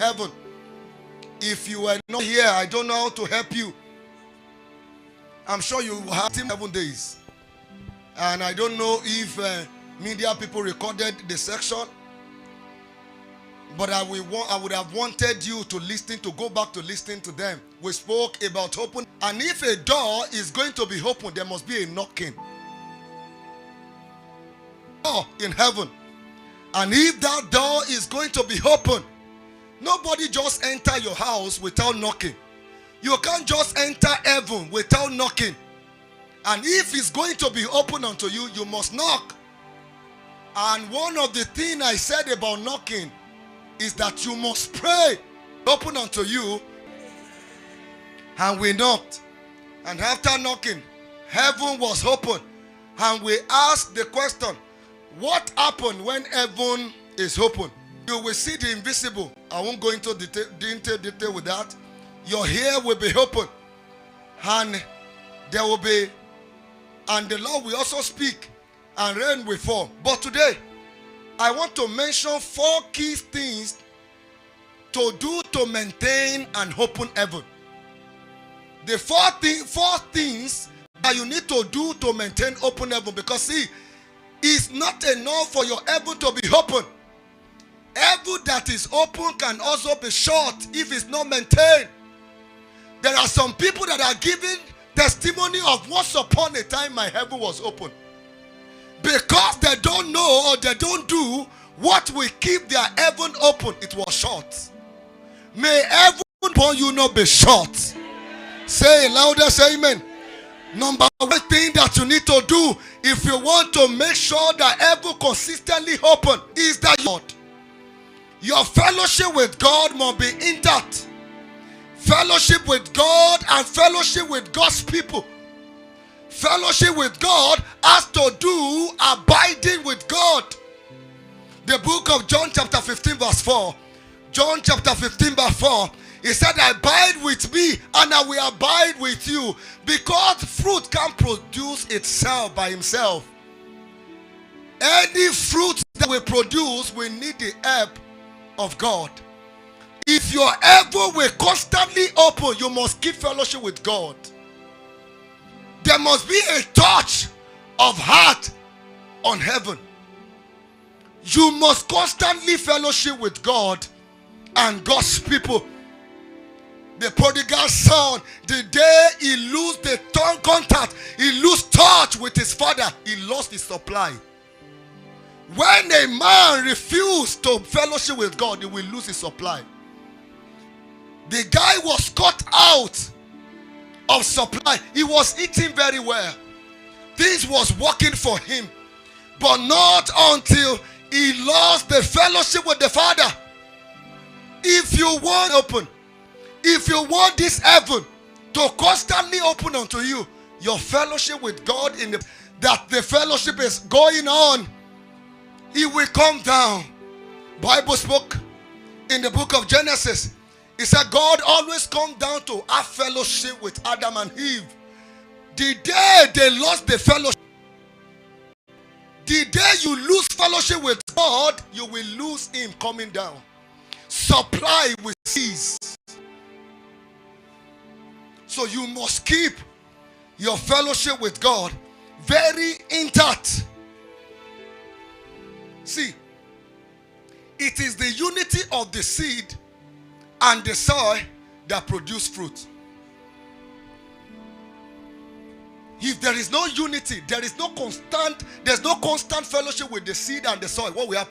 heaven. If you were not here, I don't know how to help you. I'm sure you have 7 days. And I don't know if media people recorded the section. But I would have wanted you to go back to listening to them. We spoke about open. And if a door is going to be opened, there must be a knocking. Door in heaven. And if that door is going to be open, nobody just enter your house without knocking. You can't just enter heaven without knocking. And if it's going to be open unto you, you must knock. And one of the things I said about knocking is that you must pray. Open unto you. And we knocked. And after knocking, heaven was open. And we asked the question, what happened when heaven is open? You will see the invisible. I won't go into detail with that. Your hair will be open. And there will be, and the Lord will also speak, and rain will fall. But today, I want to mention 4 key things to do to maintain an open heaven. The 4 things that you need to do to maintain open heaven. Because see, it's not enough for your heaven to be open. Heaven that is open can also be shut if it's not maintained. There are some people that are giving testimony of once upon a time my heaven was open. Because they don't know or they don't do what will keep their heaven open, it was shut. May heaven upon you not be shut. Say it louder, say amen. Number 1 thing that you need to do if you want to make sure that heaven consistently open is that your fellowship with God must be intact. Fellowship with God and fellowship with God's people. Fellowship with God has to do abiding with God. The book of John chapter 15 verse 4. John chapter 15 verse 4. He said, abide with me and I will abide with you. Because fruit can't produce itself by himself. Any fruit that we produce, we need the help of God. If your heaven will constantly open, you must keep fellowship with God. There must be a touch of heart on heaven. You must constantly fellowship with God and God's people. The prodigal son, the day he lose the tongue contact, he lose touch with his father, he lost his supply. When a man refused to fellowship with God, he will lose his supply. The guy was cut out of supply. He was eating very well. Things was working for him. But not until he lost the fellowship with the Father. If you want open, if you want this heaven to constantly open unto you, your fellowship with God that the fellowship is going on, it will come down. Bible spoke in the book of Genesis. It said God always come down to have fellowship with Adam and Eve. The day they lost the fellowship, the day you lose fellowship with God, you will lose him coming down. Supply will cease. So you must keep your fellowship with God very intact. See, it is the unity of the seed and the soil that produce fruit. If there is no unity, there's no constant fellowship with the seed and the soil, what will happen?